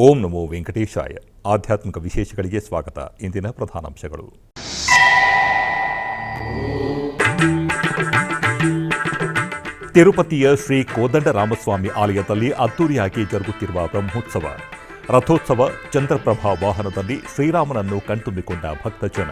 ಓಂ ನಮೋ ವೆಂಕಟೇಶಾಯ. ಆಧ್ಯಾತ್ಮಿಕ ವಿಶೇಷಗಳಿಗೆ ಸ್ವಾಗತ. ಇಂದಿನ ಪ್ರಧಾನಾಂಶಗಳು. ತಿರುಪತಿಯ ಶ್ರೀ ಕೋದಂಡರಾಮಸ್ವಾಮಿ ಆಲಯದಲ್ಲಿ ಅದ್ದೂರಿಯಾಗಿ ಜರುಗುತ್ತಿರುವ ಬ್ರಹ್ಮೋತ್ಸವ. ರಥೋತ್ಸವ, ಚಂದ್ರಪ್ರಭಾ ವಾಹನದಲ್ಲಿ ಶ್ರೀರಾಮನನ್ನು ಕಣ್ತುಂಬಿಕೊಂಡ ಭಕ್ತಜನ.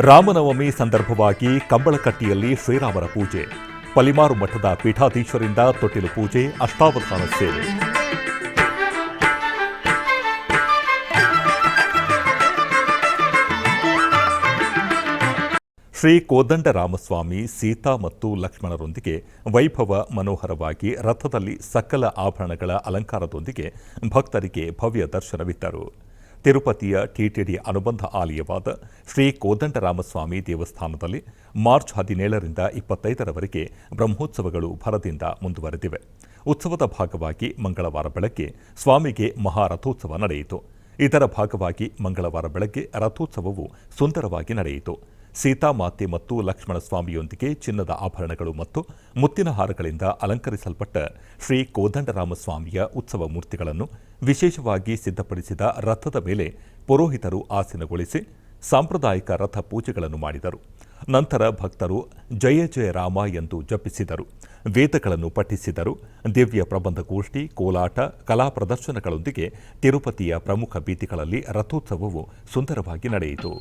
ರಾಮನವಮಿ ಸಂದರ್ಭವಾಗಿ ಕಂಬಳಕಟ್ಟಿಯಲ್ಲಿ ಶ್ರೀರಾಮನ ಪೂಜೆ. ಪಲಿಮಾರು ಮಠದ ಪೀಠಾಧೀಶರಿಂದ ತೊಟ್ಟಿಲು ಪೂಜೆ, ಅಷ್ಟಾವಧಾನ ಸೇವೆ. ಶ್ರೀ ಕೋದಂಡರಾಮಸ್ವಾಮಿ ಸೀತಾ ಮತ್ತು ಲಕ್ಷ್ಮಣರೊಂದಿಗೆ ವೈಭವ ಮನೋಹರವಾಗಿ ರಥದಲ್ಲಿ ಸಕಲ ಆಭರಣಗಳ ಅಲಂಕಾರದೊಂದಿಗೆ ಭಕ್ತರಿಗೆ ಭವ್ಯ ದರ್ಶನವಿತ್ತರು. ತಿರುಪತಿಯ ಟಿಟಿಡಿ ಅನುಬಂಧ ಆಲಯವಾದ ಶ್ರೀ ಕೋದಂಡರಾಮಸ್ವಾಮಿ ದೇವಸ್ಥಾನದಲ್ಲಿ ಮಾರ್ಚ್ 17ರಿಂದ 25ರವರೆಗೆ ಬ್ರಹ್ಮೋತ್ಸವಗಳು ಭರದಿಂದ ಮುಂದುವರೆದಿವೆ. ಉತ್ಸವದ ಭಾಗವಾಗಿ ಮಂಗಳವಾರ ಬೆಳಗ್ಗೆ ಸ್ವಾಮಿಗೆ ಮಹಾರಥೋತ್ಸವ ನಡೆಯಿತು. ಇದರ ಭಾಗವಾಗಿ ಮಂಗಳವಾರ ಬೆಳಗ್ಗೆ ರಥೋತ್ಸವವು ಸುಂದರವಾಗಿ ನಡೆಯಿತು. ಸೀತಾಮಾತೆ ಮತ್ತು ಲಕ್ಷ್ಮಣ ಸ್ವಾಮಿಯೊಂದಿಗೆ ಚಿನ್ನದ ಆಭರಣಗಳು ಮತ್ತು ಮುತ್ತಿನ ಹಾರಗಳಿಂದ ಅಲಂಕರಿಸಲ್ಪಟ್ಟ ಶ್ರೀ ಕೋದಂಡರಾಮಸ್ವಾಮಿಯ ಉತ್ಸವ ಮೂರ್ತಿಗಳನ್ನು ವಿಶೇಷವಾಗಿ ಸಿದ್ಧಪಡಿಸಿದ ರಥದ ಮೇಲೆ ಪುರೋಹಿತರು ಆಸೀನಗೊಳಿಸಿ ಸಾಂಪ್ರದಾಯಿಕ ರಥ ಪೂಜೆಗಳನ್ನು ಮಾಡಿದರು. ನಂತರ ಭಕ್ತರು ಜಯ ಜಯ ರಾಮ ಎಂದು ಜಪಿಸಿದರು, ವೇದಗಳನ್ನು ಪಠಿಸಿದರು. ದಿವ್ಯ ಪ್ರಬಂಧಗೋಷ್ಠಿ, ಕೋಲಾಟ, ಕಲಾ ಪ್ರದರ್ಶನಗಳೊಂದಿಗೆ ತಿರುಪತಿಯ ಪ್ರಮುಖ ಬೀದಿಗಳಲ್ಲಿ ರಥೋತ್ಸವವು ಸುಂದರವಾಗಿ ನಡೆಯಿತು.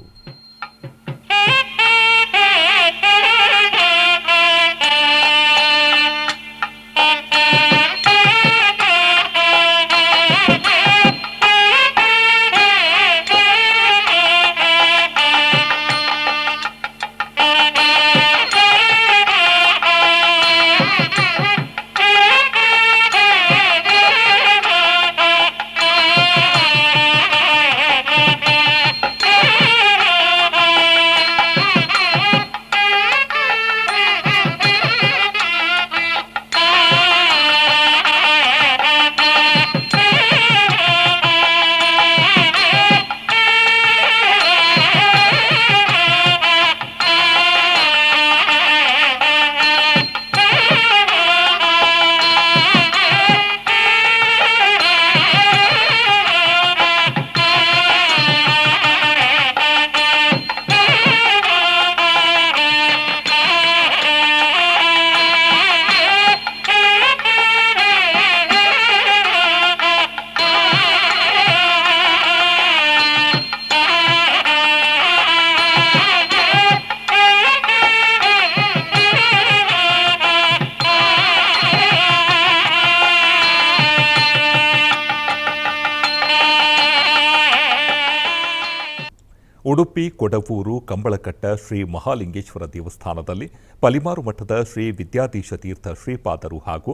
ಉಡುಪಿ ಕೊಡವೂರು ಕಂಬಳಕಟ್ಟ ಶ್ರೀ ಮಹಾಲಿಂಗೇಶ್ವರ ದೇವಸ್ಥಾನದಲ್ಲಿ ಪಲಿಮಾರು ಮಠದ ಶ್ರೀ ವಿದ್ಯಾಧೀಶ ತೀರ್ಥ ಶ್ರೀಪಾದರು ಹಾಗೂ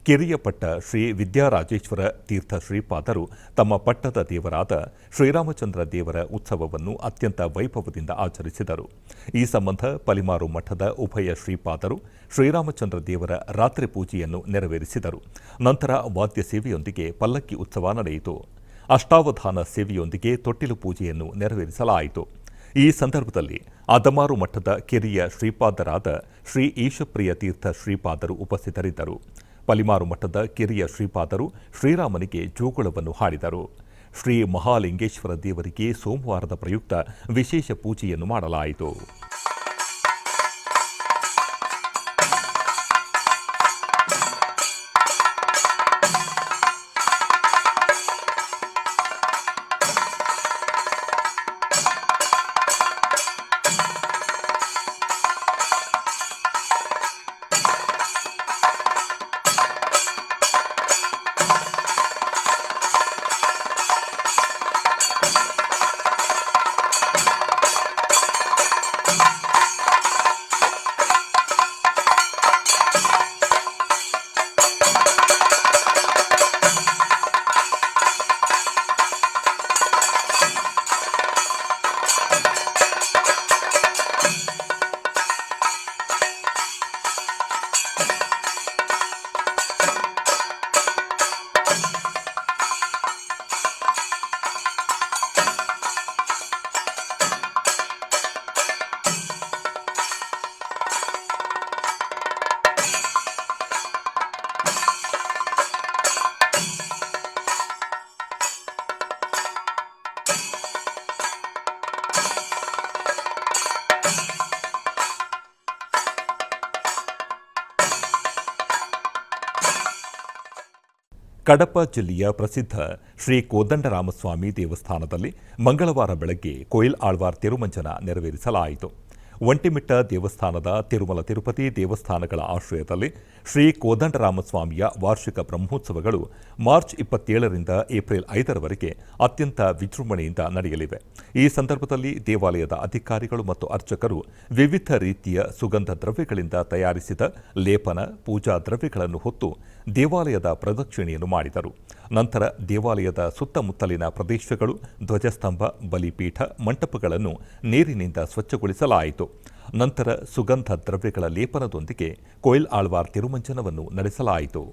ಕಿರಿಯಪಟ್ಟ ಶ್ರೀ ವಿದ್ಯಾರಾಜೇಶ್ವರ ತೀರ್ಥ ಶ್ರೀಪಾದರು ತಮ್ಮ ಪಟ್ಟದ ದೇವರಾದ ಶ್ರೀರಾಮಚಂದ್ರ ದೇವರ ಉತ್ಸವವನ್ನು ಅತ್ಯಂತ ವೈಭವದಿಂದ ಆಚರಿಸಿದರು. ಈ ಸಂಬಂಧ ಪಲಿಮಾರು ಮಠದ ಉಭಯ ಶ್ರೀಪಾದರು ಶ್ರೀರಾಮಚಂದ್ರ ದೇವರ ರಾತ್ರಿ ಪೂಜೆಯನ್ನು ನೆರವೇರಿಸಿದರು. ನಂತರ ವಾದ್ಯ ಸೇವೆಯೊಂದಿಗೆ ಪಲ್ಲಕ್ಕಿ ಉತ್ಸವ ನಡೆಯಿತು. ಅಷ್ಟಾವಧಾನ ಸೇವೆಯೊಂದಿಗೆ ತೊಟ್ಟಿಲು ಪೂಜೆಯನ್ನು ನೆರವೇರಿಸಲಾಯಿತು. ಈ ಸಂದರ್ಭದಲ್ಲಿ ಅದಮಾರು ಮಠದ ಕಿರಿಯ ಶ್ರೀಪಾದರಾದ ಶ್ರೀ ಈಶಪ್ರಿಯ ತೀರ್ಥ ಶ್ರೀಪಾದರು ಉಪಸ್ಥಿತರಿದ್ದರು. ಪಲಿಮಾರು ಮಠದ ಕಿರಿಯ ಶ್ರೀಪಾದರು ಶ್ರೀರಾಮನಿಗೆ ಜೋಗುಳವನ್ನು ಹಾಡಿದರು. ಶ್ರೀ ಮಹಾಲಿಂಗೇಶ್ವರ ದೇವರಿಗೆ ಸೋಮವಾರದ ಪ್ರಯುಕ್ತ ವಿಶೇಷ ಪೂಜೆಯನ್ನು ಮಾಡಲಾಯಿತು. ಕಡಪ ಜಿಲ್ಲೆಯ ಪ್ರಸಿದ್ಧ ಶ್ರೀ ಕೋದಂಡರಾಮಸ್ವಾಮಿ ದೇವಸ್ಥಾನದಲ್ಲಿ ಮಂಗಳವಾರ ಬೆಳಗ್ಗೆ ಕೊಯಿಲ್ ಆಳ್ವಾರ್ ತಿರುಮಂಜನ ನೆರವೇರಿಸಲಾಯಿತು. ಒಂಟಿಮಿಟ್ಟ ದೇವಸ್ಥಾನದ ತಿರುಮಲ ತಿರುಪತಿ ದೇವಸ್ಥಾನಗಳ ಆಶ್ರಯದಲ್ಲಿ ಶ್ರೀ ಕೋದಂಡರಾಮಸ್ವಾಮಿಯ ವಾರ್ಷಿಕ ಬ್ರಹ್ಮೋತ್ಸವಗಳು ಮಾರ್ಚ್ 27ರಿಂದ ಏಪ್ರಿಲ್ 5ರವರೆಗೆ ಅತ್ಯಂತ ವಿಜೃಂಭಣೆಯಿಂದ ನಡೆಯಲಿವೆ. ಈ ಸಂದರ್ಭದಲ್ಲಿ ದೇವಾಲಯದ ಅಧಿಕಾರಿಗಳು ಮತ್ತು ಅರ್ಚಕರು ವಿವಿಧ ರೀತಿಯ ಸುಗಂಧ ದ್ರವ್ಯಗಳಿಂದ ತಯಾರಿಸಿದ ಲೇಪನ, ಪೂಜಾ ದ್ರವ್ಯಗಳನ್ನು ಹೊತ್ತು ದೇವಾಲಯದ ಪ್ರದಕ್ಷಿಣೆಯನ್ನು ಮಾಡಿದರು. ನಂತರ ದೇವಾಲಯದ ಸುತ್ತಮುತ್ತಲಿನ ಪ್ರದೇಶಗಳು, ಧ್ವಜಸ್ತಂಭ, ಬಲಿಪೀಠ, ಮಂಟಪಗಳನ್ನು ನೀರಿನಿಂದ ಸ್ವಚ್ಛಗೊಳಿಸಲಾಯಿತು. ನಂತರ ಸುಗಂಧ ದ್ರವ್ಯಗಳ ಲೇಪನದೊಂದಿಗೆ ಕೊಯಿಲ್ ಆಳ್ವಾರ್ ತಿರುಮಂಜನವನ್ನು ನಡೆಸಲಾಯಿತು.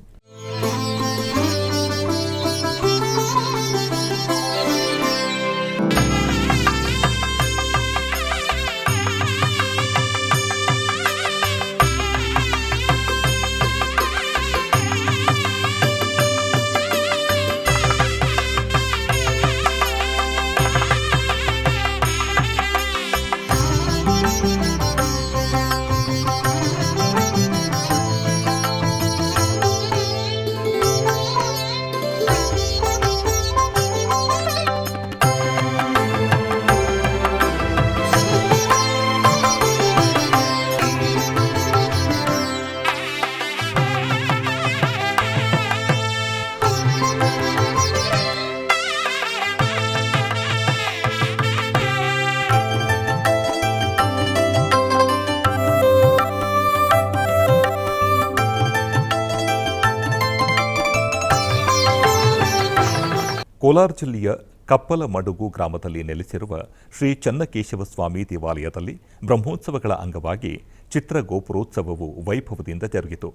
ಕೋಲಾರ ಜಿಲ್ಲೆಯ ಕಪ್ಪಲಮಡುಗು ಗ್ರಾಮದಲ್ಲಿ ನೆಲೆಸಿರುವ ಶ್ರೀ ಚನ್ನಕೇಶವ ಸ್ವಾಮಿ ದೇವಾಲಯದಲ್ಲಿ ಬ್ರಹ್ಮೋತ್ಸವಗಳ ಅಂಗವಾಗಿ ಚಿತ್ರಗೋಪುರೋತ್ಸವವು ವೈಭವದಿಂದ ಜರುಗಿತು.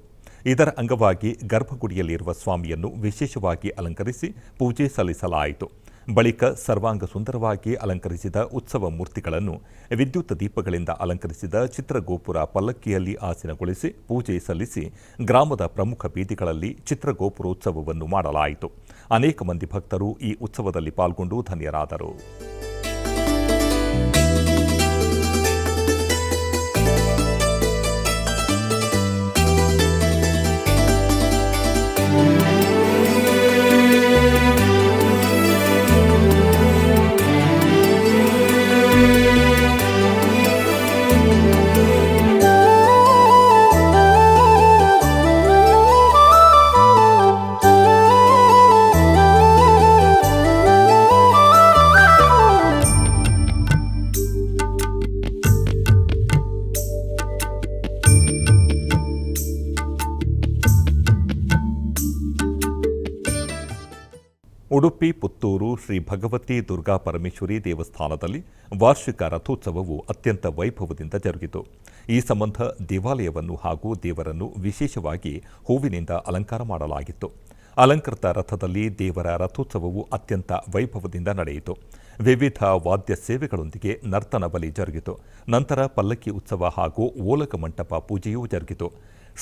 ಇದರ ಅಂಗವಾಗಿ ಗರ್ಭಗುಡಿಯಲ್ಲಿರುವ ಸ್ವಾಮಿಯನ್ನು ವಿಶೇಷವಾಗಿ ಅಲಂಕರಿಸಿ ಪೂಜೆ ಸಲ್ಲಿಸಲಾಯಿತು. ಬಳಿಕ ಸರ್ವಾಂಗ ಸುಂದರವಾಗಿ ಅಲಂಕರಿಸಿದ ಉತ್ಸವ ಮೂರ್ತಿಗಳನ್ನು ವಿದ್ಯುತ್ ದೀಪಗಳಿಂದ ಅಲಂಕರಿಸಿದ ಚಿತ್ರಗೋಪುರ ಪಲ್ಲಕ್ಕಿಯಲ್ಲಿ ಆಸೀನಗೊಳಿಸಿ ಪೂಜೆ ಸಲ್ಲಿಸಿ ಗ್ರಾಮದ ಪ್ರಮುಖ ಬೀದಿಗಳಲ್ಲಿ ಚಿತ್ರಗೋಪುರೋತ್ಸವವನ್ನು ಮಾಡಲಾಯಿತು. ಅನೇಕ ಮಂದಿ ಭಕ್ತರು ಈ ಉತ್ಸವದಲ್ಲಿ ಪಾಲ್ಗೊಂಡು ಧನ್ಯರಾದರು. ಉಡುಪಿ ಪುತ್ತೂರು ಶ್ರೀ ಭಗವತಿ ದುರ್ಗಾ ಪರಮೇಶ್ವರಿ ದೇವಸ್ಥಾನದಲ್ಲಿ ವಾರ್ಷಿಕ ರಥೋತ್ಸವವು ಅತ್ಯಂತ ವೈಭವದಿಂದ ಜರುಗಿತು. ಈ ಸಂಬಂಧ ದೇವಾಲಯವನ್ನು ಹಾಗೂ ದೇವರನ್ನು ವಿಶೇಷವಾಗಿ ಹೂವಿನಿಂದ ಅಲಂಕಾರ ಮಾಡಲಾಗಿತ್ತು. ಅಲಂಕೃತ ರಥದಲ್ಲಿ ದೇವರ ರಥೋತ್ಸವವು ಅತ್ಯಂತ ವೈಭವದಿಂದ ನಡೆಯಿತು. ವಿವಿಧ ವಾದ್ಯ ಸೇವೆಗಳೊಂದಿಗೆ ನರ್ತನ ಬಲಿ ಜರುಗಿತು. ನಂತರ ಪಲ್ಲಕ್ಕಿ ಉತ್ಸವ ಹಾಗೂ ಓಲಗ ಮಂಟಪ ಪೂಜೆಯೂ ಜರುಗಿತು.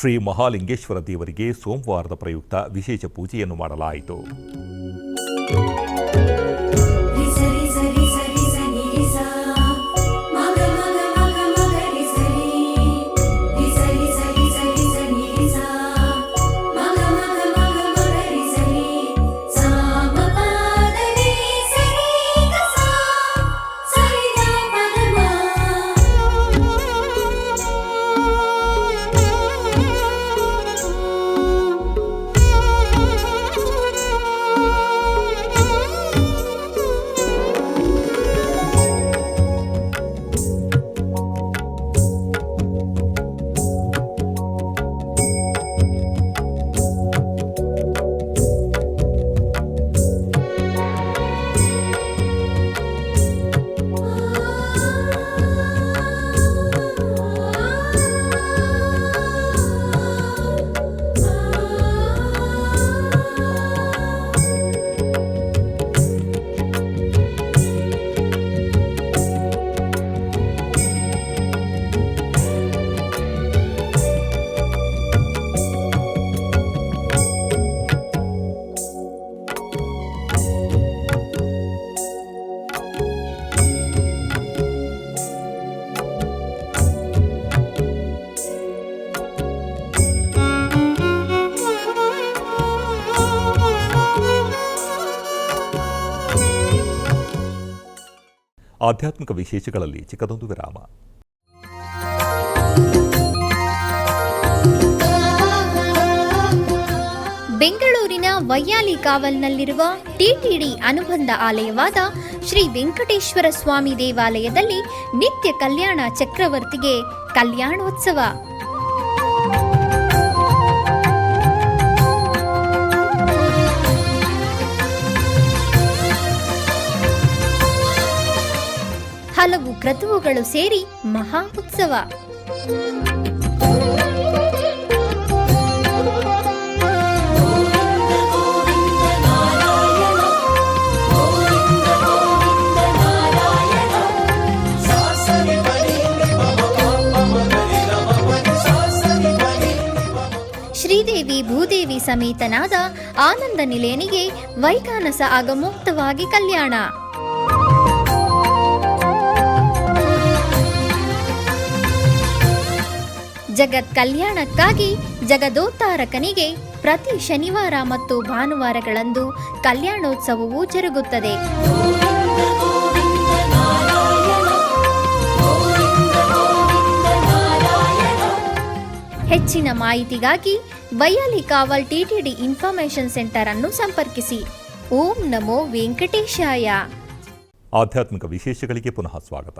ಶ್ರೀ ಮಹಾಲಿಂಗೇಶ್ವರ ದೇವರಿಗೆ ಸೋಮವಾರದ ಪ್ರಯುಕ್ತ ವಿಶೇಷ ಪೂಜೆಯನ್ನು ಮಾಡಲಾಯಿತು. ಆಧ್ಯಾತ್ಮಿಕ ವಿಶೇಷಗಳಲ್ಲಿ ಚಿಕ್ಕದೊಂದು ವಿರಾಮ. ಬೆಂಗಳೂರಿನ ವೈಯಾಲಿ ಕಾವಲ್ನಲ್ಲಿರುವ ಟಿಟಿಡಿ ಅನುಬಂಧ ಆಲಯವಾದ ಶ್ರೀ ವೆಂಕಟೇಶ್ವರ ಸ್ವಾಮಿ ದೇವಾಲಯದಲ್ಲಿ ನಿತ್ಯ ಕಲ್ಯಾಣ ಚಕ್ರವರ್ತಿಗೆ ಕಲ್ಯಾಣೋತ್ಸವ. ಹಲವು ಕ್ರತುವುಗಳು ಸೇರಿ ಮಹಾ ಉತ್ಸವ. ಶ್ರೀದೇವಿ ಭೂದೇವಿ ಸಮೇತನಾದ ಆನಂದ ನಿಲಯನಿಗೆ ವೈಖಾನಸ ಆಗಮೋಕ್ತವಾಗಿ ಕಲ್ಯಾಣ. ಜಗತ್ ಕಲ್ಯಾಣಕ್ಕಾಗಿ ಜಗದೋದ್ಧಾರಕನಿಗೆ ಪ್ರತಿ ಶನಿವಾರ ಮತ್ತು ಭಾನುವಾರಗಳಂದು ಕಲ್ಯಾಣೋತ್ಸವವು ಜರುಗುತ್ತದೆ. ಹೆಚ್ಚಿನ ಮಾಹಿತಿಗಾಗಿ ವೈಯಾಲಿ ಕಾವಲ್ ಟಿಟಿಡಿ ಇನ್ಫಾರ್ಮೇಷನ್ ಸೆಂಟರ್ ಅನ್ನು ಸಂಪರ್ಕಿಸಿ. ಓಂ ನಮೋ ವೆಂಕಟೇಶಾಯ. ಆಧ್ಯಾತ್ಮಿಕ ವಿಶೇಷಗಳಿಗೆ ಪುನಃ ಸ್ವಾಗತ.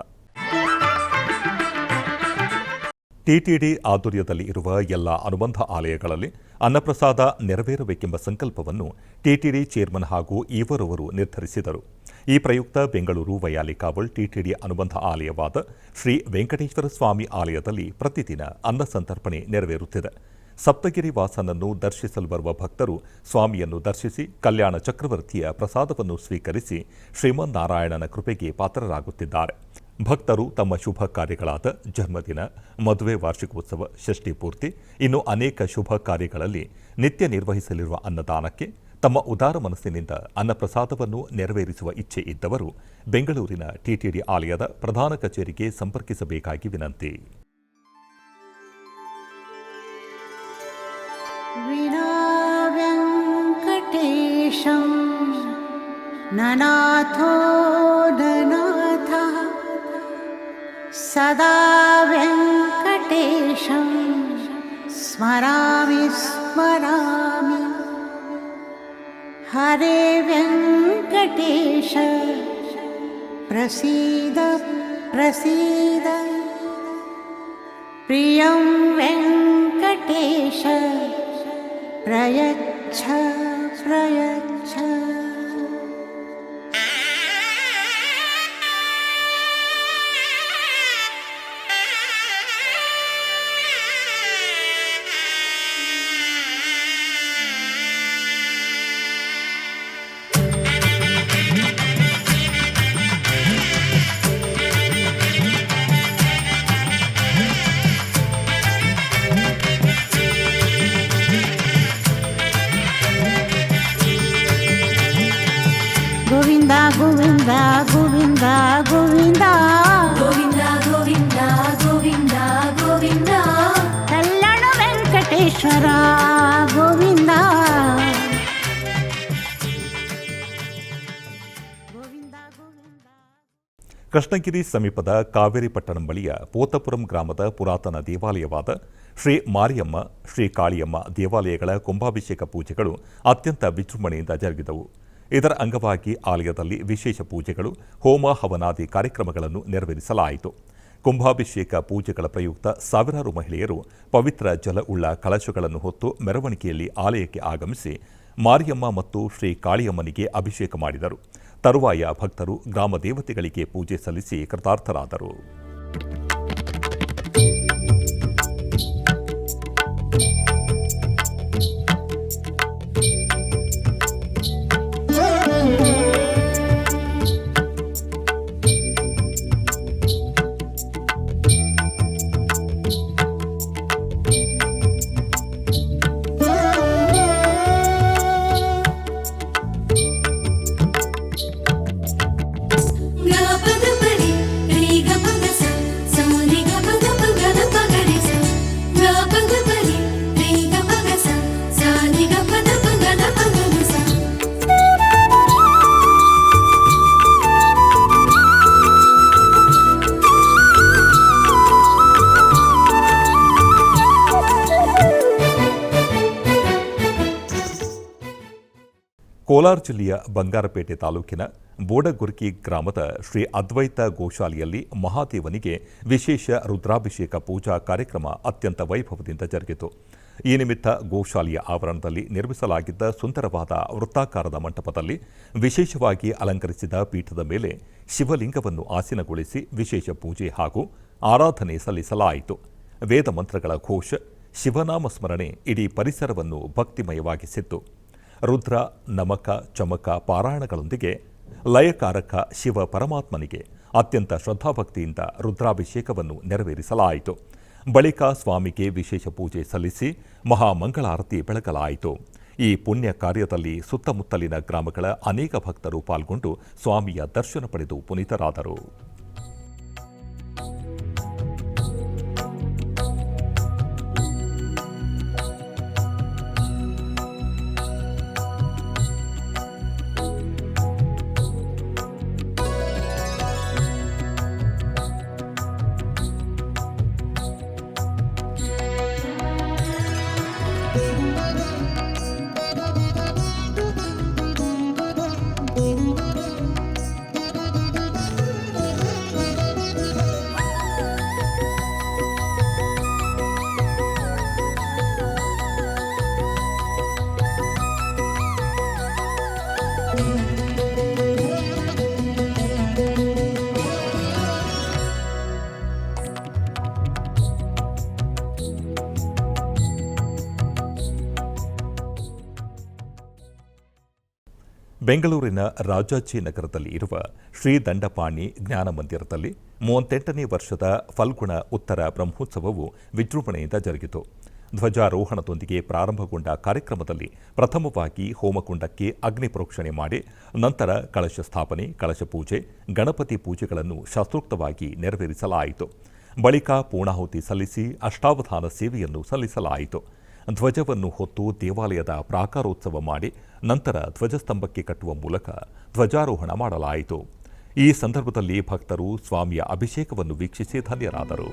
ಟಿಟಿಡಿ ಆಧ್ವರ್ಯದಲ್ಲಿ ಇರುವ ಎಲ್ಲ ಅನುಬಂಧ ಆಲಯಗಳಲ್ಲಿ ಅನ್ನಪ್ರಸಾದ ನೆರವೇರಬೇಕೆಂಬ ಸಂಕಲ್ಪವನ್ನು ಟಿಟಿಡಿ ಚೇರ್ಮನ್ ಹಾಗೂ ಈವರವರು ನಿರ್ಧರಿಸಿದರು. ಈ ಪ್ರಯುಕ್ತ ಬೆಂಗಳೂರು ವೈಯಾಲಿ ಕಾವಲ್ ಟಿಟಿಡಿ ಅನುಬಂಧ ಆಲಯವಾದ ಶ್ರೀ ವೆಂಕಟೇಶ್ವರ ಸ್ವಾಮಿ ಆಲಯದಲ್ಲಿ ಪ್ರತಿದಿನ ಅನ್ನ ಸಂತರ್ಪಣೆ ನೆರವೇರುತ್ತಿದೆ. ಸಪ್ತಗಿರಿ ವಾಸನನ್ನು ದರ್ಶಿಸಲು ಬರುವ ಭಕ್ತರು ಸ್ವಾಮಿಯನ್ನು ದರ್ಶಿಸಿ ಕಲ್ಯಾಣ ಚಕ್ರವರ್ತಿಯ ಪ್ರಸಾದವನ್ನು ಸ್ವೀಕರಿಸಿ ಶ್ರೀಮನ್ನಾರಾಯಣನ ಕೃಪೆಗೆ ಪಾತ್ರರಾಗುತ್ತಿದ್ದಾರೆ. ಭಕ್ತರು ತಮ್ಮ ಶುಭ ಕಾರ್ಯಗಳಾದ ಜನ್ಮದಿನ, ಮದುವೆ, ವಾರ್ಷಿಕೋತ್ಸವ, ಷಷ್ಠಿ ಪೂರ್ತಿ, ಇನ್ನು ಅನೇಕ ಶುಭ ಕಾರ್ಯಗಳಲ್ಲಿ ನಿತ್ಯ ನಿರ್ವಹಿಸಲಿರುವ ಅನ್ನದಾನಕ್ಕೆ ತಮ್ಮ ಉದಾರ ಮನಸ್ಸಿನಿಂದ ಅನ್ನಪ್ರಸಾದವನ್ನು ನೆರವೇರಿಸುವ ಇಚ್ಛೆ ಇದ್ದವರು ಬೆಂಗಳೂರಿನ ಟಿಟಿಡಿ ಆಲಯದ ಪ್ರಧಾನ ಕಚೇರಿಗೆ ಸಂಪರ್ಕಿಸಬೇಕಾಗಿ ವಿನಂತಿ. ವೆಂಕಟೇಶಂ ನನಾಥೋ ನನಾಥಃ ಸದಾ ವೆಂಕಟೇಶಂ ಸ್ಮರಾಮಿ ಸ್ಮರಾಮಿ. ಹರೇ ವೆಂಕಟೇಶ ಪ್ರಸೀದ ಪ್ರಸೀದ. ಪ್ರಿಯಂ ವೆಂಕಟೇಶ ಪ್ರಯಚ್ಛ ಪ್ರಯಚ್ಛ. ಗೋವಿಂದ ಗೋವಿಂದ ಗೋವಿಂದ ಗೋವಿಂದ ಗೋವಿಂದ ಗೋವಿಂದ ಗೋವಿಂದ ಗೋವಿಂದ ಕಲ್ಯಾಣ ವೆಂಕಟೇಶ್ವರ ಗೋವಿಂದ. ಕೃಷ್ಣಗಿರಿ ಸಮೀಪದ ಕಾವೇರಿ ಪಟ್ಟಣಂ ಬಳಿಯ ಪೋತಪುರಂ ಗ್ರಾಮದ ಪುರಾತನ ದೇವಾಲಯವಾದ ಶ್ರೀ ಮಾರಿಯಮ್ಮ, ಶ್ರೀ ಕಾಳಿಯಮ್ಮ ದೇವಾಲಯಗಳ ಕುಂಭಾಭಿಷೇಕ ಪೂಜೆಗಳು ಅತ್ಯಂತ ವಿಜೃಂಭಣೆಯಿಂದ ಜರುಗಿದವು. ಇದರ ಅಂಗವಾಗಿ ಆಲಯದಲ್ಲಿ ವಿಶೇಷ ಪೂಜೆಗಳು, ಹೋಮ ಹವನಾದಿ ಕಾರ್ಯಕ್ರಮಗಳನ್ನು ನೆರವೇರಿಸಲಾಯಿತು. ಕುಂಭಾಭಿಷೇಕ ಪೂಜೆಗಳ ಪ್ರಯುಕ್ತ ಸಾವಿರಾರು ಮಹಿಳೆಯರು ಪವಿತ್ರ ಜಲ ಉಳ್ಳ ಕಳಶಗಳನ್ನು ಹೊತ್ತು ಮೆರವಣಿಗೆಯಲ್ಲಿ ಆಲಯಕ್ಕೆ ಆಗಮಿಸಿ ಮಾರಿಯಮ್ಮ ಮತ್ತು ಶ್ರೀ ಕಾಳಿಯಮ್ಮನಿಗೆ ಅಭಿಷೇಕ ಮಾಡಿದರು. ತರುವಾಯ ಭಕ್ತರು ಗ್ರಾಮ ದೇವತೆಗಳಿಗೆ ಪೂಜೆ ಸಲ್ಲಿಸಿ ಕೃತಾರ್ಥರಾದರು. ಗ ಪದ ಪರಿ ರಿ ಗ ಪದ ಸ ಸ ಕೋಲಾರ ಜಿಲ್ಲೆಯ ಬಂಗಾರಪೇಟೆ ತಾಲೂಕಿನ ಬೋಡಗುರ್ಕಿ ಗ್ರಾಮದ ಶ್ರೀ ಅದ್ವೈತ ಗೋಶಾಲೆಯಲ್ಲಿ ಮಹಾದೇವನಿಗೆ ವಿಶೇಷ ರುದ್ರಾಭಿಷೇಕ ಪೂಜಾ ಕಾರ್ಯಕ್ರಮ ಅತ್ಯಂತ ವೈಭವದಿಂದ ಜರುಗಿತು. ಈ ನಿಮಿತ್ತ ಗೋಶಾಲೆಯ ಆವರಣದಲ್ಲಿ ನಿರ್ಮಿಸಲಾಗಿದ್ದ ಸುಂದರವಾದ ವೃತ್ತಾಕಾರದ ಮಂಟಪದಲ್ಲಿ ವಿಶೇಷವಾಗಿ ಅಲಂಕರಿಸಿದ ಪೀಠದ ಮೇಲೆ ಶಿವಲಿಂಗವನ್ನು ಆಸೀನಗೊಳಿಸಿ ವಿಶೇಷ ಪೂಜೆ ಹಾಗೂ ಆರಾಧನೆ ಸಲ್ಲಿಸಲಾಯಿತು. ವೇದ ಮಂತ್ರಗಳ ಘೋಷ, ಶಿವನಾಮ ಸ್ಮರಣೆ ಇಡೀ ಪರಿಸರವನ್ನು ಭಕ್ತಿಮಯವಾಗಿಸಿತ್ತು. ರುದ್ರ, ನಮಕ, ಚಮಕ ಪಾರಾಯಣಗಳೊಂದಿಗೆ ಲಯಕಾರಕ ಶಿವ ಪರಮಾತ್ಮನಿಗೆ ಅತ್ಯಂತ ಶ್ರದ್ಧಾಭಕ್ತಿಯಿಂದ ರುದ್ರಾಭಿಷೇಕವನ್ನು ನೆರವೇರಿಸಲಾಯಿತು. ಬಳಿಕ ಸ್ವಾಮಿಗೆ ವಿಶೇಷ ಪೂಜೆ ಸಲ್ಲಿಸಿ ಮಹಾಮಂಗಳಾರತಿ ಬೆಳಗಲಾಯಿತು. ಈ ಪುಣ್ಯ ಕಾರ್ಯದಲ್ಲಿ ಸುತ್ತಮುತ್ತಲಿನ ಗ್ರಾಮಗಳ ಅನೇಕ ಭಕ್ತರು ಪಾಲ್ಗೊಂಡು ಸ್ವಾಮಿಯ ದರ್ಶನ ಪಡೆದು ಪುನೀತರಾದರು. ಬೆಂಗಳೂರಿನ ರಾಜಾಜಿನಗರದಲ್ಲಿ ಇರುವ ಶ್ರೀ ದಂಡಪಾಣಿ ಜ್ಞಾನ ಮಂದಿರದಲ್ಲಿ 38ನೇ ವರ್ಷದ ಫಲ್ಗುಣ ಉತ್ತರ ಬ್ರಹ್ಮೋತ್ಸವವು ವಿಜೃಂಭಣೆಯಿಂದ ಜರುಗಿತು. ಧ್ವಜಾರೋಹಣದೊಂದಿಗೆ ಪ್ರಾರಂಭಗೊಂಡ ಕಾರ್ಯಕ್ರಮದಲ್ಲಿ ಪ್ರಥಮವಾಗಿ ಹೋಮಕುಂಡಕ್ಕೆ ಅಗ್ನಿ ಪ್ರೋಕ್ಷಣೆ ಮಾಡಿ ನಂತರ ಕಳಶ ಸ್ಥಾಪನೆ, ಕಳಶ ಪೂಜೆ, ಗಣಪತಿ ಪೂಜೆಗಳನ್ನು ಶಾಸ್ತ್ರೋಕ್ತವಾಗಿ ನೆರವೇರಿಸಲಾಯಿತು. ಬಳಿಕ ಪೂರ್ಣಾಹುತಿ ಸಲ್ಲಿಸಿ ಅಷ್ಟಾವಧಾನ ಸೇವೆಯನ್ನು ಸಲ್ಲಿಸಲಾಯಿತು. ಧ್ವಜವನ್ನು ಹೊತ್ತು ದೇವಾಲಯದ ಪ್ರಾಕಾರೋತ್ಸವ ಮಾಡಿ ನಂತರ ಧ್ವಜಸ್ತಂಭಕ್ಕೆ ಕಟ್ಟುವ ಮೂಲಕ ಧ್ವಜಾರೋಹಣ ಮಾಡಲಾಯಿತು. ಈ ಸಂದರ್ಭದಲ್ಲಿ ಭಕ್ತರು ಸ್ವಾಮಿಯ ಅಭಿಷೇಕವನ್ನು ವೀಕ್ಷಿಸಿ ಧನ್ಯರಾದರು.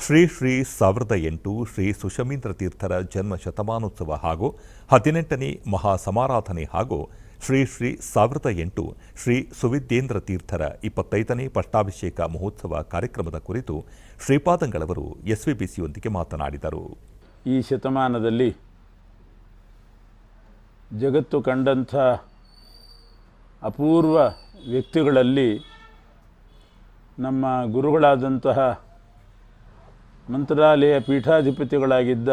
ಶ್ರೀ 1008 ಶ್ರೀ ಸುಷಮೀಂದ್ರ ತೀರ್ಥರ ಜನ್ಮ ಶತಮಾನೋತ್ಸವ ಹಾಗೂ 18ನೇ ಮಹಾಸಮಾರಾಧನೆ ಹಾಗೂ ಶ್ರೀ 1008 ಶ್ರೀ ಸುವಿದ್ಯೇಂದ್ರ ತೀರ್ಥರ 25ನೇ ಪಟ್ಟಾಭಿಷೇಕ ಮಹೋತ್ಸವ ಕಾರ್ಯಕ್ರಮದ ಕುರಿತು ಶ್ರೀಪಾದಂಗಳವರು ಎಸ್ವಿಬಿಸಿಯೊಂದಿಗೆ ಮಾತನಾಡಿದರು. ಈ ಶತಮಾನದಲ್ಲಿ ಜಗತ್ತು ಕಂಡಂಥ ಅಪೂರ್ವ ವ್ಯಕ್ತಿಗಳಲ್ಲಿ ನಮ್ಮ ಗುರುಗಳಾದಂತಹ ಮಂತ್ರಾಲಯ ಪೀಠಾಧಿಪತಿಗಳಾಗಿದ್ದ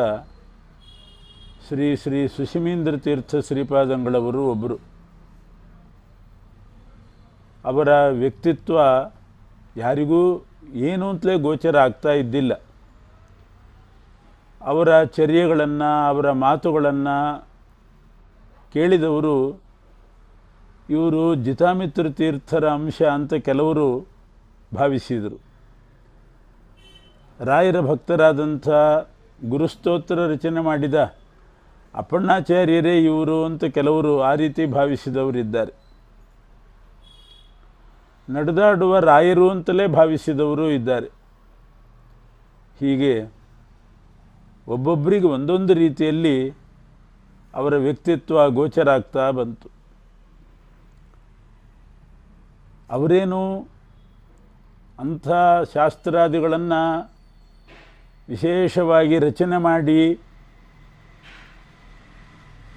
ಶ್ರೀ ಸುಷಮೀಂದ್ರ ತೀರ್ಥ ಶ್ರೀಪಾದಂಗಳವರು ಒಬ್ಬರು. ಅವರ ವ್ಯಕ್ತಿತ್ವ ಯಾರಿಗೂ ಏನು ಅಂತಲೇ ಗೋಚರ ಆಗ್ತಾ ಇದ್ದಿಲ್ಲ. ಅವರ ಚರ್ಯೆಗಳನ್ನು, ಅವರ ಮಾತುಗಳನ್ನು ಕೇಳಿದವರು ಇವರು ಜಿತಾಮಿತ್ರ ತೀರ್ಥರ ಅಂಶ ಅಂತ ಕೆಲವರು ಭಾವಿಸಿದರು. ರಾಯರ ಭಕ್ತರಾದಂಥ ಗುರುಸ್ತೋತ್ರ ರಚನೆ ಮಾಡಿದ ಅಪ್ಪಣ್ಣಾಚಾರ್ಯರೇ ಇವರು ಅಂತ ಕೆಲವರು ಆ ರೀತಿ ಭಾವಿಸಿದವರಿದ್ದಾರೆ. ನಡೆದಾಡುವ ರಾಯರು ಅಂತಲೇ ಭಾವಿಸಿದವರು ಇದ್ದಾರೆ. ಹೀಗೆ ಒಬ್ಬೊಬ್ಬರಿಗೆ ಒಂದೊಂದು ರೀತಿಯಲ್ಲಿ ಅವರ ವ್ಯಕ್ತಿತ್ವ ಗೋಚರ ಆಗ್ತಾ ಬಂತು. ಅವರೇನು ಅಂಥ ಶಾಸ್ತ್ರಾದಿಗಳನ್ನು ವಿಶೇಷವಾಗಿ ರಚನೆ ಮಾಡಿ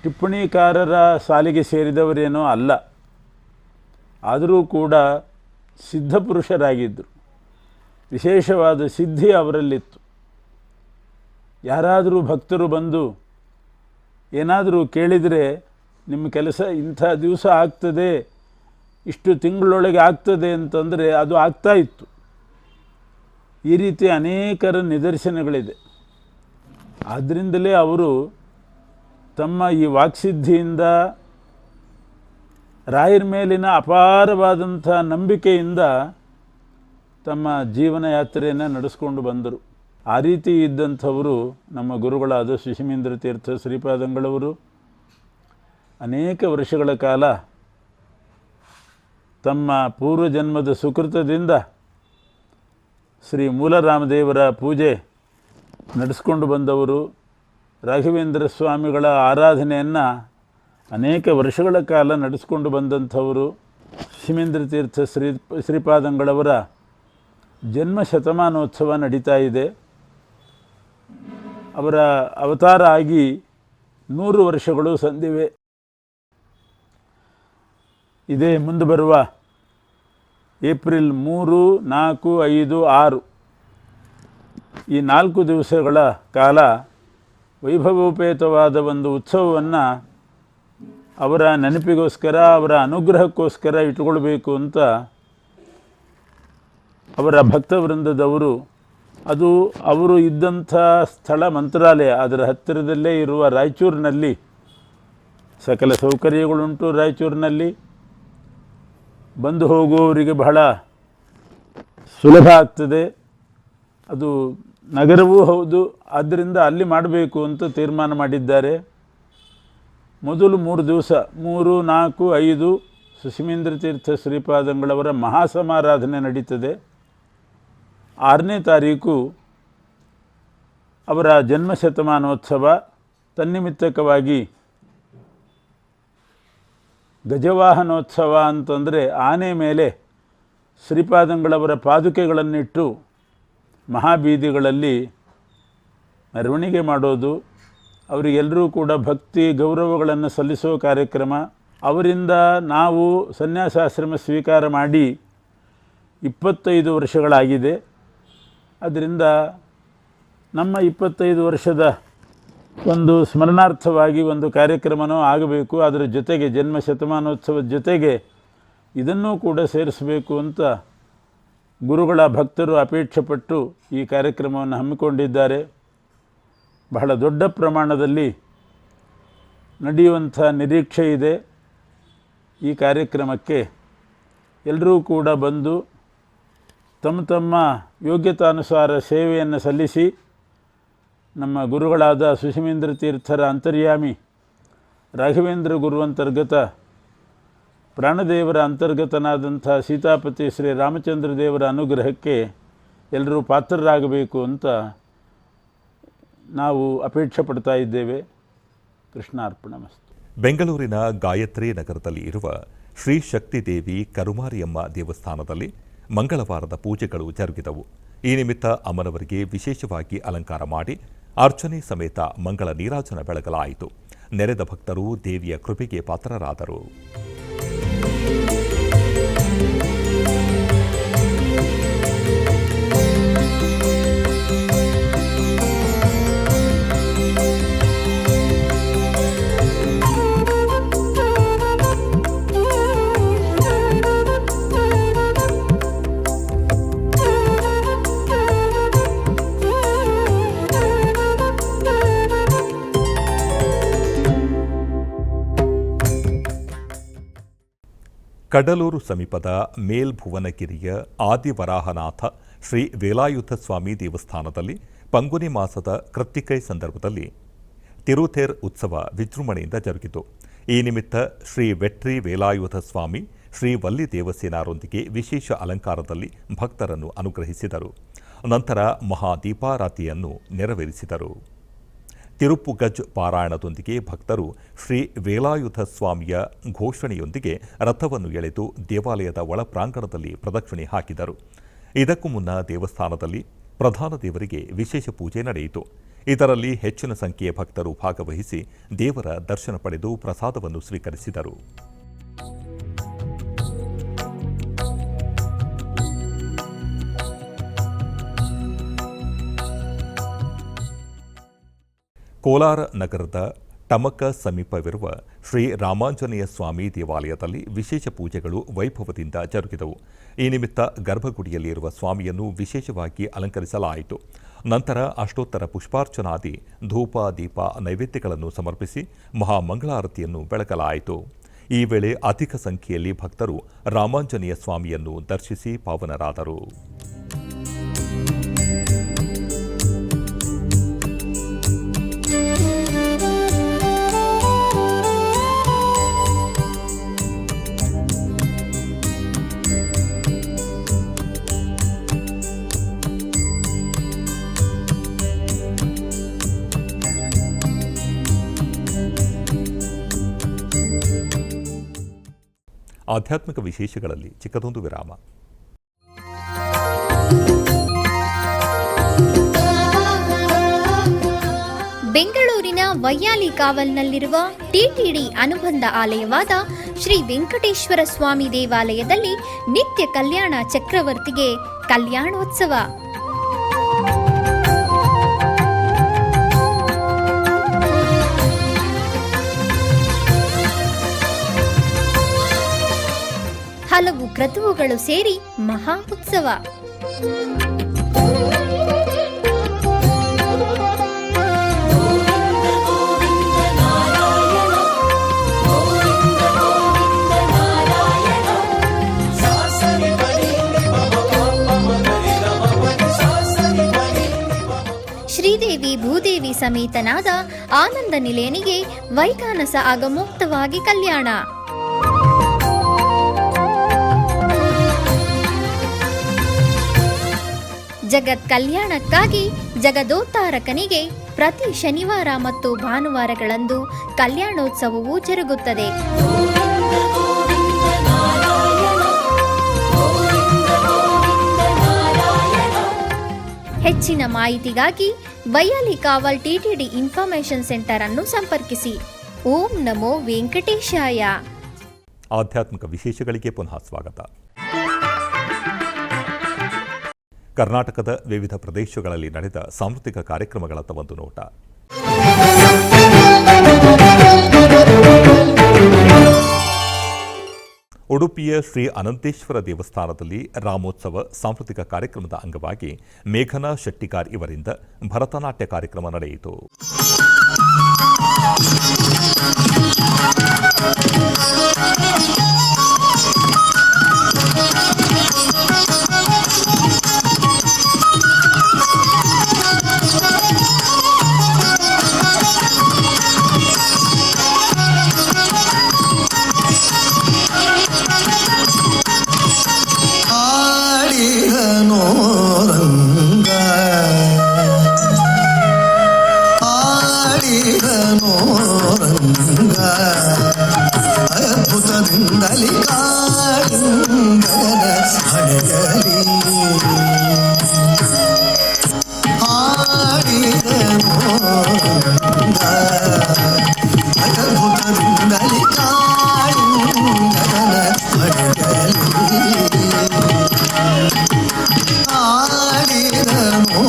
ಟಿಪ್ಪಣಿಕಾರರ ಸಾಲಿಗೆ ಸೇರಿದವರೇನೋ ಅಲ್ಲ. ಆದರೂ ಕೂಡ ಸಿದ್ಧಪುರುಷರಾಗಿದ್ದರು. ವಿಶೇಷವಾದ ಸಿದ್ಧಿ ಅವರಲ್ಲಿತ್ತು. ಯಾರಾದರೂ ಭಕ್ತರು ಬಂದು ಏನಾದರೂ ಕೇಳಿದರೆ ನಿಮ್ಮ ಕೆಲಸ ಇಂಥ ದಿವಸ ಆಗ್ತದೆ, ಇಷ್ಟು ತಿಂಗಳೊಳಗೆ ಆಗ್ತದೆ ಅಂತಂದರೆ ಅದು ಆಗ್ತಾ ಇತ್ತು. ಈ ರೀತಿ ಅನೇಕರ ನಿದರ್ಶನಗಳಿದೆ. ಆದ್ದರಿಂದಲೇ ಅವರು ತಮ್ಮ ಈ ವಾಕ್ಸಿದ್ಧಿಯಿಂದ ರಾಯರ ಮೇಲಿನ ಅಪಾರವಾದಂಥ ನಂಬಿಕೆಯಿಂದ ತಮ್ಮ ಜೀವನ ಯಾತ್ರೆಯನ್ನು ನಡೆಸ್ಕೊಂಡು ಬಂದರು. ಆ ರೀತಿ ಇದ್ದಂಥವರು ನಮ್ಮ ಗುರುಗಳಾದ ಸುಷಿಮೇಂದ್ರ ತೀರ್ಥ ಶ್ರೀಪಾದಂಗಳವರು ಅನೇಕ ವರ್ಷಗಳ ಕಾಲ ತಮ್ಮ ಪೂರ್ವಜನ್ಮದ ಸುಕೃತದಿಂದ ಶ್ರೀ ಮೂಲರಾಮದೇವರ ಪೂಜೆ ನಡೆಸ್ಕೊಂಡು ಬಂದವರು. ರಾಘವೇಂದ್ರ ಸ್ವಾಮಿಗಳ ಆರಾಧನೆಯನ್ನು ಅನೇಕ ವರ್ಷಗಳ ಕಾಲ ನಡೆಸ್ಕೊಂಡು ಬಂದಂಥವರು. ಸುಷಿಮೇಂದ್ರ ತೀರ್ಥ ಶ್ರೀಪಾದಂಗಳವರ ಜನ್ಮ ಶತಮಾನೋತ್ಸವ ನಡೀತಾ ಇದೆ. ಅವರ ಅವತಾರ ಆಗಿ 100 ವರ್ಷಗಳು ಸಂದಿವೆ. ಇದೇ ಮುಂದೆ ಬರುವ ಏಪ್ರಿಲ್ 3, 4, 5, 6 ಈ 4 ದಿವಸಗಳ ಕಾಲ ವೈಭವೋಪೇತವಾದ ಒಂದು ಉತ್ಸವವನ್ನು ಅವರ ನೆನಪಿಗೋಸ್ಕರ, ಅವರ ಅನುಗ್ರಹಕ್ಕೋಸ್ಕರ ಇಟ್ಕೊಳ್ಬೇಕು ಅಂತ ಅವರ ಭಕ್ತವೃಂದದವರು, ಅದು ಅವರು ಇದ್ದಂಥ ಸ್ಥಳ ಮಂತ್ರಾಲಯ, ಅದರ ಹತ್ತಿರದಲ್ಲೇ ಇರುವ ರಾಯಚೂರಿನಲ್ಲಿ ಸಕಲ ಸೌಕರ್ಯಗಳುಂಟು. ರಾಯಚೂರಿನಲ್ಲಿ ಬಂದು ಹೋಗುವವರಿಗೆ ಬಹಳ ಸುಲಭ ಆಗ್ತದೆ. ಅದು ನಗರವೂ ಹೌದು. ಆದ್ದರಿಂದ ಅಲ್ಲಿ ಮಾಡಬೇಕು ಅಂತ ತೀರ್ಮಾನ ಮಾಡಿದ್ದಾರೆ. ಮೊದಲು 3 ದಿವಸ 3, 4, 5 ಸುಷಿಮೇಂದ್ರ ತೀರ್ಥ ಶ್ರೀಪಾದಂಗಳವರ ಮಹಾಸಮಾರಾಧನೆ ನಡೀತದೆ. 6ನೇ ತಾರೀಕು ಅವರ ಜನ್ಮಶತಮಾನೋತ್ಸವ. ತನ್ನಿಮಿತ್ತಕವಾಗಿ ಗಜವಾಹನೋತ್ಸವ ಅಂತಂದರೆ ಆನೆ ಮೇಲೆ ಶ್ರೀಪಾದಂಗಳವರ ಪಾದುಕೆಗಳನ್ನಿಟ್ಟು ಮಹಾಬೀದಿಗಳಲ್ಲಿ ಮೆರವಣಿಗೆ ಮಾಡೋದು, ಅವರಿಗೆಲ್ಲರೂ ಕೂಡ ಭಕ್ತಿ ಗೌರವಗಳನ್ನು ಸಲ್ಲಿಸೋ ಕಾರ್ಯಕ್ರಮ. ಅವರಿಂದ ನಾವು ಸನ್ಯಾಸಾಶ್ರಮ ಸ್ವೀಕಾರ ಮಾಡಿ 25 ವರ್ಷಗಳಾಗಿದೆ. ಅದರಿಂದ ನಮ್ಮ 25 ವರ್ಷದ ಒಂದು ಸ್ಮರಣಾರ್ಥವಾಗಿ ಒಂದು ಕಾರ್ಯಕ್ರಮನೂ ಆಗಬೇಕು. ಅದರ ಜೊತೆಗೆ ಜನ್ಮ ಶತಮಾನೋತ್ಸವದ ಜೊತೆಗೆ ಇದನ್ನೂ ಕೂಡ ಸೇರಿಸಬೇಕು ಅಂತ ಗುರುಗಳ ಭಕ್ತರು ಅಪೇಕ್ಷೆಪಟ್ಟು ಈ ಕಾರ್ಯಕ್ರಮವನ್ನು ಹಮ್ಮಿಕೊಂಡಿದ್ದಾರೆ. ಬಹಳ ದೊಡ್ಡ ಪ್ರಮಾಣದಲ್ಲಿ ನಡೆಯುವಂಥ ನಿರೀಕ್ಷೆ ಇದೆ. ಈ ಕಾರ್ಯಕ್ರಮಕ್ಕೆ ಎಲ್ಲರೂ ಕೂಡ ಬಂದು ತಮ್ಮ ತಮ್ಮ ಯೋಗ್ಯತಾನುಸಾರ ಸೇವೆಯನ್ನು ಸಲ್ಲಿಸಿ ನಮ್ಮ ಗುರುಗಳಾದ ಸುಷಿಮೇಂದ್ರ ತೀರ್ಥರ ಅಂತರ್ಯಾಮಿ ರಾಘವೇಂದ್ರ ಗುರುವಂತರ್ಗತ ಪ್ರಾಣದೇವರ ಅಂತರ್ಗತನಾದಂಥ ಸೀತಾಪತಿ ಶ್ರೀ ರಾಮಚಂದ್ರ ದೇವರ ಅನುಗ್ರಹಕ್ಕೆ ಎಲ್ಲರೂ ಪಾತ್ರರಾಗಬೇಕು ಅಂತ ನಾವು ಅಪೇಕ್ಷೆ ಪಡ್ತಾ ಇದ್ದೇವೆ. ಕೃಷ್ಣಾರ್ಪಣಮಸ್ತು. ಬೆಂಗಳೂರಿನ ಗಾಯತ್ರಿ ನಗರದಲ್ಲಿ ಇರುವ ಶ್ರೀ ಶಕ್ತಿ ದೇವಿ ಕರುಮಾರಿಯಮ್ಮ ದೇವಸ್ಥಾನದಲ್ಲಿ ಮಂಗಳವಾರದ ಪೂಜೆಗಳು ಜರುಗಿದವು. ಈ ನಿಮಿತ್ತ ಅಮ್ಮನವರಿಗೆ ವಿಶೇಷವಾಗಿ ಅಲಂಕಾರ ಮಾಡಿ ಅರ್ಚನೆ ಸಮೇತ ಮಂಗಳ ನೀರಾಜನ ಬೆಳಗಲಾಯಿತು. ನೆರೆದ ಭಕ್ತರು ದೇವಿಯ ಕೃಪೆಗೆ ಪಾತ್ರರಾದರು. ಕಡಲೂರು ಸಮೀಪದ ಮೇಲ್ಭುವನಗಿರಿಯ ಆದಿವರಾಹನಾಥ ಶ್ರೀ ವೇಲಾಯುಧ ಸ್ವಾಮಿ ದೇವಸ್ಥಾನದಲ್ಲಿ ಪಂಗುನಿ ಮಾಸದ ಕೃತ್ತಿಕೈ ಸಂದರ್ಭದಲ್ಲಿ ತಿರುಥೇರ್ ಉತ್ಸವ ವಿಜೃಂಭಣೆಯಿಂದ ಜರುಗಿತು. ಈ ನಿಮಿತ್ತ ಶ್ರೀ ವೆಟ್ರಿ ವೇಲಾಯುಧ ಸ್ವಾಮಿ ಶ್ರೀ ವಲ್ಲಿ ದೇವಸೇನಾರೊಂದಿಗೆ ವಿಶೇಷ ಅಲಂಕಾರದಲ್ಲಿ ಭಕ್ತರನ್ನು ಅನುಗ್ರಹಿಸಿದರು. ನಂತರ ಮಹಾದೀಪಾರಾತಿಯನ್ನು ನೆರವೇರಿಸಿದರು. ತಿರುಪ್ಪುಗಜ್ ಪಾರಾಯಣದೊಂದಿಗೆ ಭಕ್ತರು ಶ್ರೀ ವೇಲಾಯುಧ ಸ್ವಾಮಿಯ ಘೋಷಣೆಯೊಂದಿಗೆ ರಥವನ್ನು ಎಳೆದು ದೇವಾಲಯದ ಒಳ ಪ್ರಾಂಗಣದಲ್ಲಿ ಪ್ರದಕ್ಷಿಣೆ ಹಾಕಿದರು. ಇದಕ್ಕೂ ಮುನ್ನ ದೇವಸ್ಥಾನದಲ್ಲಿ ಪ್ರಧಾನ ದೇವರಿಗೆ ವಿಶೇಷ ಪೂಜೆ ನಡೆಯಿತು. ಇದರಲ್ಲಿ ಹೆಚ್ಚಿನ ಸಂಖ್ಯೆಯ ಭಕ್ತರು ಭಾಗವಹಿಸಿ ದೇವರ ದರ್ಶನ ಪಡೆದು ಪ್ರಸಾದವನ್ನು ಸ್ವೀಕರಿಸಿದರು. ಕೋಲಾರ ನಗರದ ಟಮಕ ಸಮೀಪವಿರುವ ಶ್ರೀ ರಾಮಾಂಜನೇಯ ಸ್ವಾಮಿ ದೇವಾಲಯದಲ್ಲಿ ವಿಶೇಷ ಪೂಜೆಗಳು ವೈಭವದಿಂದ ಜರುಗಿದವು. ಈ ನಿಮಿತ್ತ ಗರ್ಭಗುಡಿಯಲ್ಲಿ ಇರುವ ಸ್ವಾಮಿಯನ್ನು ವಿಶೇಷವಾಗಿ ಅಲಂಕರಿಸಲಾಯಿತು. ನಂತರ ಅಷ್ಟೋತ್ತರ ಪುಷ್ಪಾರ್ಚನಾದಿ ಧೂಪ ದೀಪ ನೈವೇದ್ಯಗಳನ್ನು ಸಮರ್ಪಿಸಿ ಮಹಾಮಂಗಳಾರತಿಯನ್ನು ಬೆಳಗಲಾಯಿತು. ಈ ವೇಳೆ ಅಧಿಕ ಸಂಖ್ಯೆಯಲ್ಲಿ ಭಕ್ತರು ರಾಮಾಂಜನೇಯ ಸ್ವಾಮಿಯನ್ನು ದರ್ಶಿಸಿ ಪಾವನರಾದರು. ಆಧ್ಯಾತ್ಮಿಕ ವಿಶೇಷಗಳಲ್ಲಿ ಚಿಕ್ಕದೊಂದು ವಿರಾಮ. ಬೆಂಗಳೂರಿನ ವೈಯಾಲಿ ಕಾವಲ್ನಲ್ಲಿರುವ ಟಿಟಿಡಿ ಅನುಬಂಧ ಆಲಯವಾದ ಶ್ರೀ ವೆಂಕಟೇಶ್ವರ ಸ್ವಾಮಿ ದೇವಾಲಯದಲ್ಲಿ ನಿತ್ಯ ಕಲ್ಯಾಣ ಚಕ್ರವರ್ತಿಗೆ ಕಲ್ಯಾಣೋತ್ಸವ. ಹಲವು ಕ್ರತುವುಗಳು ಸೇರಿ ಮಹಾ ಉತ್ಸವ. ಶ್ರೀದೇವಿ ಭೂದೇವಿ ಸಮೇತನಾದ ಆನಂದ ನಿಲಯನಿಗೆ ವೈಖಾನಸ ಆಗಮೋಕ್ತವಾಗಿ ಕಲ್ಯಾಣ. ಜಗತ್ ಕಲ್ಯಾಣಕ್ಕಾಗಿ ಜಗದೋತ್ತಾರಕನಿಗೆ ಪ್ರತಿ ಶನಿವಾರ ಮತ್ತು ಭಾನುವಾರಗಳಂದು ಕಲ್ಯಾಣೋತ್ಸವವು ಜರುಗುತ್ತದೆ. ಹೆಚ್ಚಿನ ಮಾಹಿತಿಗಾಗಿ ವೈಯಾಲಿ ಕಾವಲ್ ಟಿಟಿಡಿ ಇನ್ಫಾರ್ಮೇಷನ್ ಸೆಂಟರ್ ಅನ್ನು ಸಂಪರ್ಕಿಸಿ. ಓಂ ನಮೋ ವೆಂಕಟೇಶಾಯ. ಆಧ್ಯಾತ್ಮಿಕ ವಿಶೇಷಗಳಿಗೆ ಪುನಃ ಸ್ವಾಗತ. ಕರ್ನಾಟಕದ ವಿವಿಧ ಪ್ರದೇಶಗಳಲ್ಲಿ ನಡೆದ ಸಾಂಸ್ಕೃತಿಕ ಕಾರ್ಯಕ್ರಮಗಳತ್ತ ಒಂದು ನೋಟ. ಉಡುಪಿಯ ಶ್ರೀ ಅನಂತೇಶ್ವರ ದೇವಸ್ಥಾನದಲ್ಲಿ ರಾಮೋತ್ಸವ ಸಾಂಸ್ಕೃತಿಕ ಕಾರ್ಯಕ್ರಮದ ಅಂಗವಾಗಿ ಮೇಘನಾ ಶೆಟ್ಟಿಕಾರ್ ಇವರಿಂದ ಭರತನಾಟ್ಯ ಕಾರ್ಯಕ್ರಮ ನಡೆಯಿತು. ಅದ್ಭುತದಿಂದಲಿ ಕಾಡಿಂಗನ ಹಣೆಯಲಿ ಹಾಡಿದನು ಅದ್ಭುತದಿಂದಲಿ ಕಾಡಿಂಗನ ಹಣೆಯಲಿ ಹಾಡಿದನು.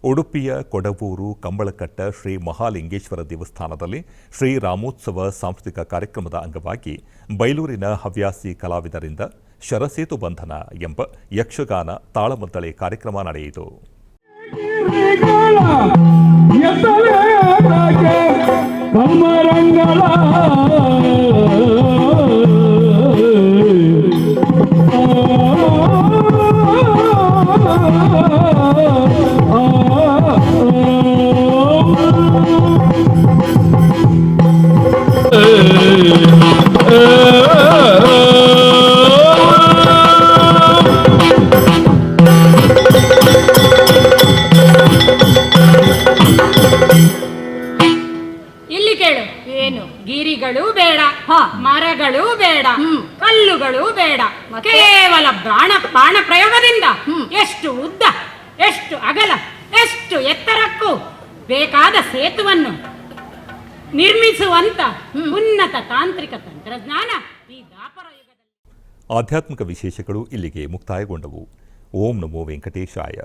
ಉಡುಪಿಯ ಕೊಡವೂರು ಕಂಬಳಕಟ್ಟ ಶ್ರೀ ಮಹಾಲಿಂಗೇಶ್ವರ ದೇವಸ್ಥಾನದಲ್ಲಿ ಶ್ರೀ ರಾಮೋತ್ಸವ ಸಾಂಸ್ಕೃತಿಕ ಕಾರ್ಯಕ್ರಮದ ಅಂಗವಾಗಿ ಬೈಲೂರಿನ ಹವ್ಯಾಸಿ ಕಲಾವಿದರಿಂದ ಶರಸೇತು ಬಂಧನ ಎಂಬ ಯಕ್ಷಗಾನ ತಾಳಮದ್ದಳೆ ಕಾರ್ಯಕ್ರಮ ನಡೆಯಿತು. ಬಂಡೆಗಳು ಬೇಡ, ಮರಗಳು ಬೇಡ, ಕಲ್ಲುಗಳು ಬೇಡ, ಕೇವಲ ಬಾಣ ಪ್ರಯೋಗದಿಂದ ಎಷ್ಟು ಉದ್ದ, ಎಷ್ಟು ಅಗಲ, ಎಷ್ಟು ಎತ್ತರಕ್ಕೂ ಬೇಕಾದ ಸೇತುವನ್ನು ನಿರ್ಮಿಸುವಂತ ಉನ್ನತ ತಾಂತ್ರಿಕ ತಂತ್ರಜ್ಞಾನ ಈ ದ್ವಾಪರ ಯುಗದಲ್ಲಿ. ಆಧ್ಯಾತ್ಮಿಕ ವಿಶೇಷಗಳು ಇಲ್ಲಿಗೆ ಮುಕ್ತಾಯಗೊಂಡವು. ಓಂ ನಮೋ ವೆಂಕಟೇಶಾಯ.